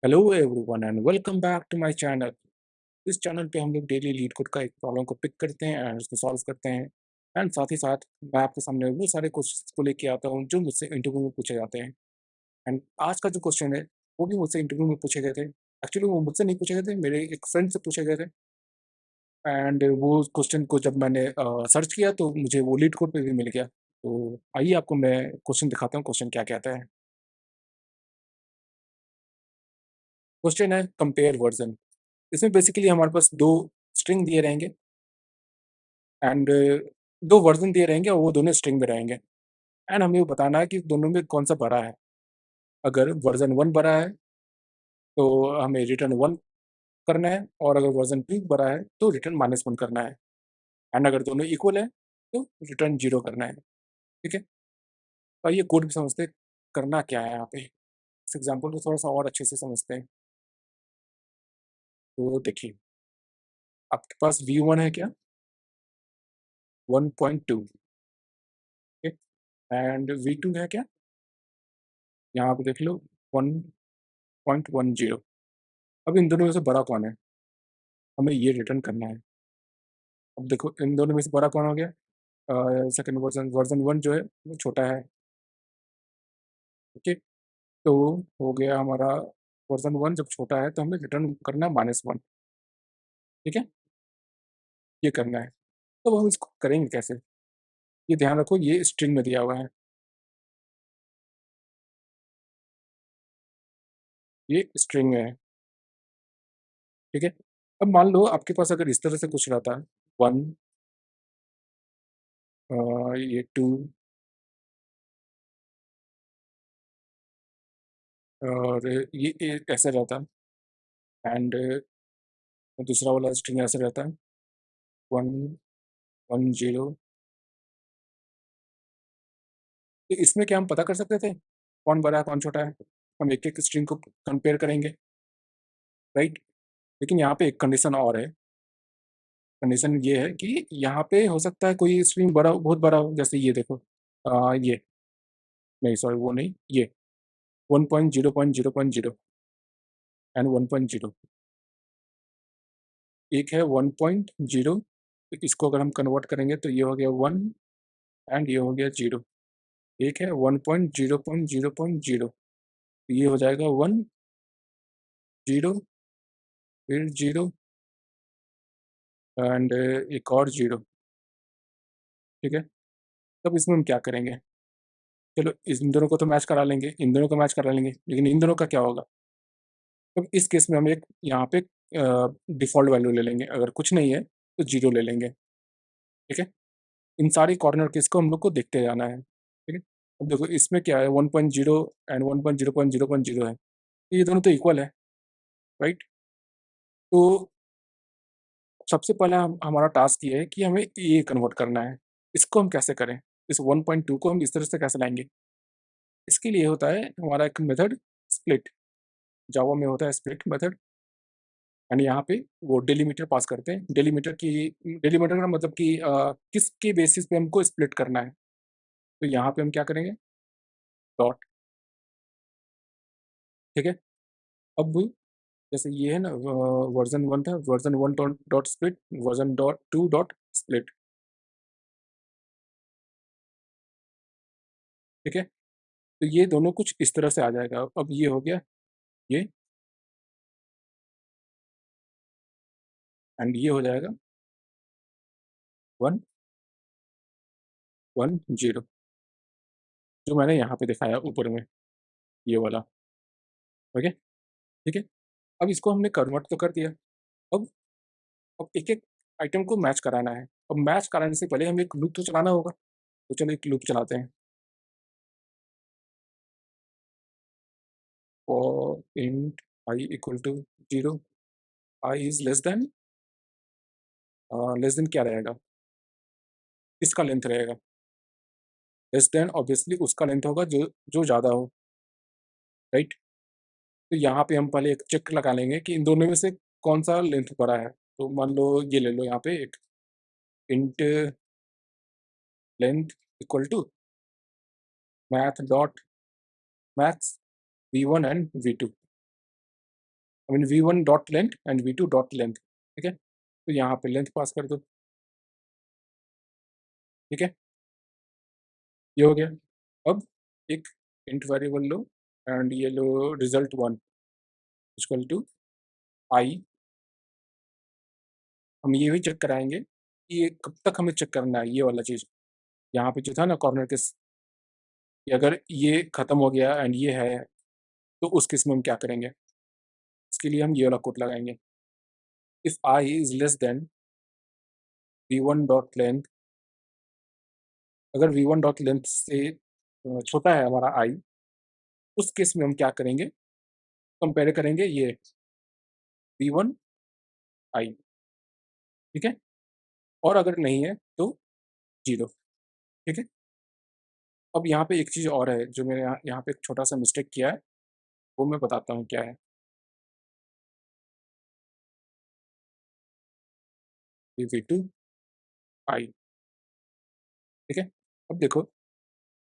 Hello everyone and welcome back to my channel. इस channel पे हम लोग डेली लीड कोड का एक प्रॉब्लम को पिक करते हैं एंड उसको सॉल्व करते हैं। एंड साथ ही साथ मैं आपके सामने वो सारे क्वेश्चन को लेके आता हूँ जो मुझसे इंटरव्यू में पूछे जाते हैं। एंड आज का जो क्वेश्चन है वो भी मुझसे इंटरव्यू में पूछे गए थे। एक्चुअली वो मुझसे नहीं पूछे गए थे, मेरे एक फ्रेंड से पूछे गए थे। एंड वो क्वेश्चन को जब मैंने सर्च किया तो मुझे वो लीड कोड पे भी मिल गया। तो आइए आपको मैं क्वेश्चन दिखाता हूँ, क्वेश्चन क्या कहता है। क्वेश्चन है कंपेयर वर्जन। इसमें बेसिकली हमारे पास दो स्ट्रिंग दिए रहेंगे एंड दो वर्जन दिए रहेंगे और वो दोनों स्ट्रिंग में रहेंगे। एंड हमें ये बताना है कि दोनों में कौन सा बड़ा है। अगर वर्जन 1 बड़ा है तो हमें रिटर्न 1 करना है, और अगर वर्जन 2 बड़ा है तो रिटर्न -1 करना है। एंड अगर दोनों इक्वल है तो रिटर्न 0 करना है। ठीक है? तो ये कोड भी समझते हैं, करना क्या है यहाँ पे। इस एग्जाम्पल को थोड़ा सा और अच्छे से समझते हैं। तो देखिए, आपके पास V1 है क्या? 1.2। ठीक है? एंड V2 है क्या? यहाँ पे देख लो, 1.10। अब इन दोनों में से बड़ा कौन है? हमें ये रिटर्न करना है। अब देखो, इन दोनों में से बड़ा कौन हो गया? सेकंड वर्जन, वर्जन 1 जो है वो छोटा है। ओके, तो हो गया हमारा वर्जन 1 जब छोटा है तो हमें रिटर्न करना है -1। ठीक है, ये करना है। तो हम इसको करेंगे कैसे? ये ध्यान रखो, ये स्ट्रिंग में दिया हुआ है, ये स्ट्रिंग में है। ठीक है, अब मान लो आपके पास अगर इस तरह से कुछ रहता है, 1, ये 2 और ये ऐसे रहता है। एंड दूसरा वाला स्ट्रिंग ऐसे रहता है, 1 1 0। तो इसमें क्या हम पता कर सकते थे कौन बड़ा है कौन छोटा है? हम एक एक स्ट्रिंग को कंपेयर करेंगे, राइट? लेकिन यहाँ पे एक कंडीशन और है। कंडीशन ये है कि यहाँ पे हो सकता है कोई स्ट्रिंग बड़ा बहुत बड़ा हो, जैसे ये देखो, ये नहीं, सॉरी वो नहीं, ये 1.0.0.0 एंड 1.0। एक है 1.0, तो इसको अगर हम कन्वर्ट करेंगे तो ये हो गया 1 एंड ये हो गया 0। एक है 1.0.0.0, ये हो जाएगा 1 0 फिर 0 एंड एक और 0। ठीक है, तब इसमें हम क्या करेंगे? चलो इन दोनों को तो मैच करा लेंगे, इन दोनों को मैच करा लेंगे, लेकिन इन दोनों का क्या होगा? तो इस केस में हम एक यहाँ पे डिफ़ॉल्ट वैल्यू ले लेंगे, अगर कुछ नहीं है तो 0 ले लेंगे। ठीक है? इन सारी कॉर्नर केस को हम लोग को देखते जाना है। ठीक है? अब देखो इसमें क्या है, 1.0 एंड 1.0.0.0 है, तो ये दोनों तो इक्वल है, राइट? तो सबसे पहला हमारा टास्क ये है कि हमें ये कन्वर्ट करना है। इसको हम कैसे करें? इस 1.2 को हम इस तरह से कैसे लाएँगे? इसके लिए होता है हमारा एक मेथड, स्प्लिट। जावा में होता है स्प्लिट मेथड। एंड यहाँ पे वो डेलीमीटर पास करते हैं। डेलीमीटर का मतलब कि किसके बेसिस पे हमको स्प्लिट करना है। तो यहाँ पे हम क्या करेंगे, डॉट। ठीक है, अब जैसे ये है ना, वर्जन 1 था, version 1 dot dot split, version dot 2 dot split. ठीक है, तो ये दोनों कुछ इस तरह से आ जाएगा। अब ये हो गया ये, एंड ये हो जाएगा 1 1 0, जो मैंने यहाँ पे दिखाया ऊपर में, ये वाला। ओके, ठीक है, अब इसको हमने कन्वर्ट तो कर दिया। अब एक-एक आइटम को मैच कराना है। अब मैच कराने से पहले हमें एक लूप तो चलाना होगा। तो चलो एक लूप चलाते हैं। For int i equal to 0, i is less than क्या रहेगा? किसका लेंथ रहेगा? लेस देन ऑब्वियसली उसका लेंथ होगा जो जो ज़्यादा हो, राइट? तो यहाँ पे हम पहले एक चेक लगा लेंगे कि इन दोनों में से कौन-सा लेंथ बड़ा है। तो मान लो ये ले लो, यहाँ पे एक int length equal to math dot maths V1 and V2। I mean v1 dot length and v2 dot length, ठीक है। तो यहाँ पे लेंथ पास कर दो, ठीक है, ये हो गया। अब एक इंट वेरिएबल लो एंड ये लो रिजल्ट वन इक्वल टू आई। हम ये भी चेक कराएंगे कि ये कब तक हमें चेक करना है, ये वाला चीज़ यहाँ पे जो था ना कॉर्नर केस, कि अगर ये खत्म हो गया एंड ये है तो उस केस में हम क्या करेंगे। इसके लिए हम ये वाला कोड लगाएंगे, if I is less than v1 dot length. अगर v1 डॉट लेंथ से छोटा है हमारा आई, उस केस में हम क्या करेंगे, कंपेयर करेंगे ये v1 आई, ठीक है। और अगर नहीं है तो जीरो, ठीक है। अब यहाँ पे एक चीज़ और है जो मैंने यहाँ यहाँ पे एक छोटा सा मिस्टेक किया है, वो मैं बताता हूँ क्या है। v2 आई, ठीक है। अब देखो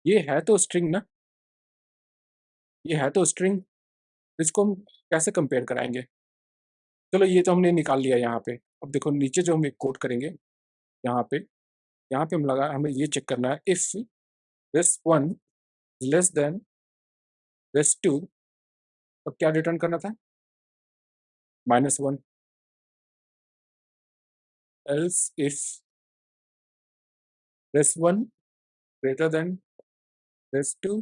ये है तो स्ट्रिंग ना, ये है तो स्ट्रिंग, इसको हम कैसे कंपेयर कराएंगे। चलो ये तो हमने निकाल लिया यहाँ पे। अब देखो नीचे जो हम एक कोड करेंगे यहाँ पे, यहाँ पे हमें ये चेक करना है, if this one less than this two, तब क्या रिटर्न करना था, -1। Else if this one greater than this two,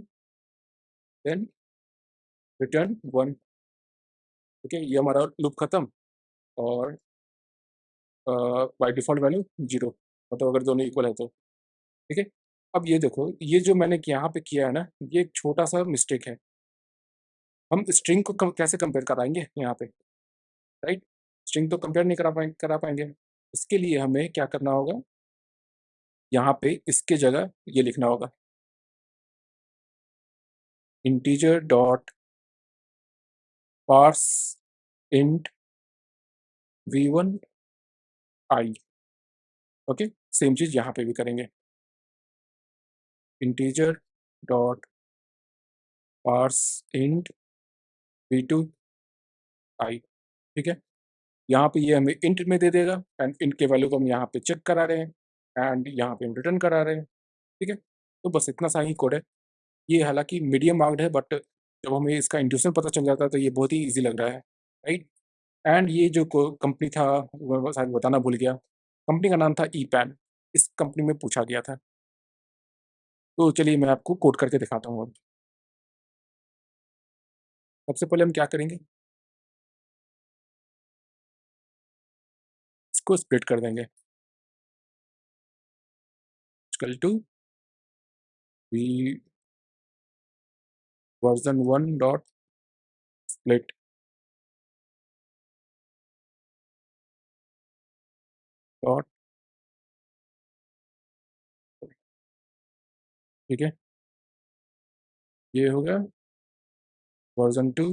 then return 1, ठीक है। ये हमारा लूप खत्म, और बाय डिफ़ॉल्ट वैल्यू 0, मतलब अगर दोनों इक्वल है तो, ठीक है। अब ये देखो ये जो मैंने यहाँ पे किया है ना, ये एक छोटा-सा मिस्टेक है। हम स्ट्रिंग को कैसे कंपेयर कराएँगे यहाँ पे, राइट? स्ट्रिंग तो कंपेयर नहीं करा पाएँगे। इसके लिए हमें क्या करना होगा, यहाँ पे इसके जगह ये लिखना होगा, integer dot parse int v1 i, okay. Same चीज़ यहाँ पे भी करेंगे, integer dot parse int v2 i, ठीक है। यहाँ पे ये हमें इंट में दे देगा एंड इंट के वैल्यू को हम यहाँ पे चेक करा रहे हैं एंड यहाँ पे हम रिटर्न करा रहे हैं, ठीक है। तो बस इतना सा ही कोड है। ये हालांकि मीडियम मार्क्ड है, बट जब हमें इसका इंट्यूशन पता चल जाता है तो ये बहुत ही ईजी लग रहा है, राइट। एंड ये जो कंपनी था वो शायद बताना भूल गया, कंपनी का नाम था ई पैन। इस कंपनी में पूछा गया था। तो चलिए मैं आपको कोड करके दिखाता हूँ अब। सबसे पहले हम क्या करेंगे, इसको स्प्लिट कर देंगे, equal to v version 1 dot split dot, ठीक है। ये हो गया वर्जन 2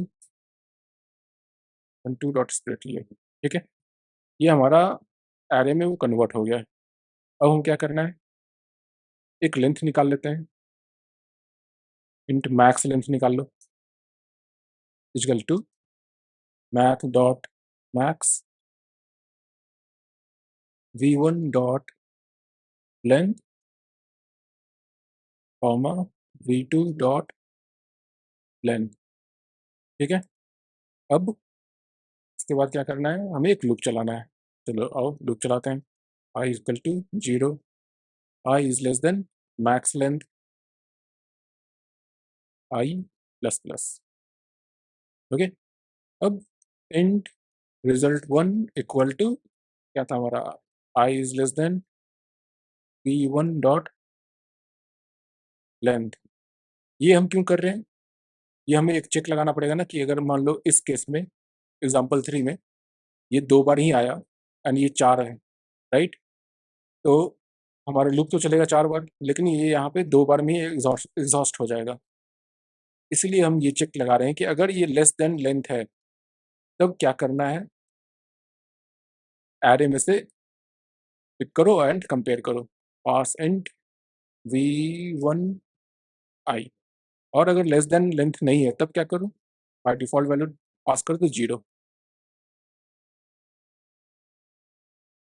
2 डॉट स्प्लिट, ये ठीक है। ये हमारा एरे में वो कन्वर्ट हो गया है। अब हम क्या करना है, एक लेंथ निकाल लेते हैं, इंट मैक्स लेंथ निकाल लो, equal to math dot max v1 dot length comma v2 dot length, ठीक है। अब इसके बाद क्या करना है, हमें एक लूप चलाना है। चलो आओ लूप चलाते हैं। I equal to 0, i is less than max length i plus plus, okay. अब int result one equal to क्या था हमारा, i is less than v1 dot length. ये हम क्यों कर रहे हैं, ये हमें एक चेक लगाना पड़ेगा ना, कि अगर मान लो इस केस में एग्जाम्पल 3 में ये 2 बार ही आया एंड ये 4 है, राइट। तो हमारा लूप तो चलेगा 4 बार, लेकिन ये यहाँ पे 2 बार में ही एग्जॉस्ट एग्जॉस्ट हो जाएगा। इसलिए हम ये चेक लगा रहे हैं कि अगर ये लेस देन लेंथ है तब क्या करना है, एरे में से पिक करो एंड कंपेयर करो, पास इंट v1 आई। और अगर लेस देन लेंथ नहीं है तब क्या करूँ, बाय डिफ़ॉल्ट वैल्यू पास कर दो 0,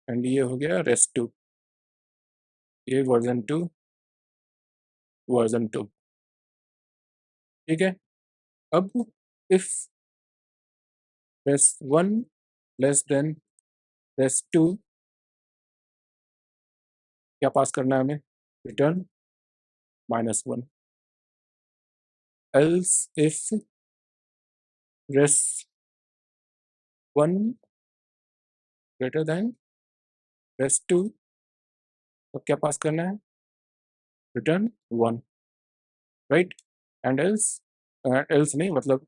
एंड ये हो गया रेस्ट 2, ये वर्जन 2, वर्जन 2। ठीक है, अब if rest 1 less than rest 2, क्या पास करना है हमें? Return -1। Else if rest 1 greater than rest 2, तो क्या पास करना है? Return 1, right. And else, else नहीं मतलब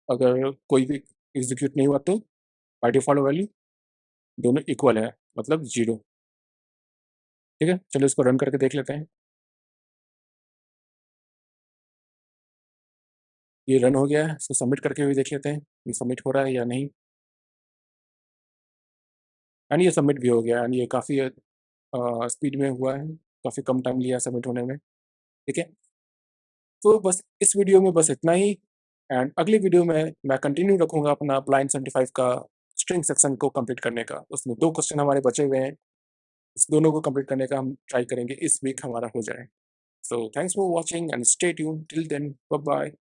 अगर कोई भी एग्जीक्यूट नहीं हुआ तो बाय डिफॉल्ट वैल्यू दोनों इक्वल है, मतलब 0। ठीक है, चलो इसको रन करके देख लेते हैं। ये रन हो गया है, इसको सबमिट करके भी देख लेते हैं ये सबमिट हो रहा है या नहीं। एंड ये सबमिट भी हो गया, एंड ये काफ़ी स्पीड में हुआ है, काफ़ी कम टाइम लिया सबमिट होने में। ठीक है, तो बस इस वीडियो में बस इतना ही। एंड अगली वीडियो में मैं कंटिन्यू रखूँगा अपना ब्लाइंड 75 का स्ट्रिंग सेक्शन को कंप्लीट करने का। उसमें 2 क्वेश्चन हमारे बचे हुए हैं, इस दोनों को कंप्लीट करने का हम ट्राई करेंगे, इस वीक हमारा हो जाए। So thanks for watching and stay tuned till then, bye bye.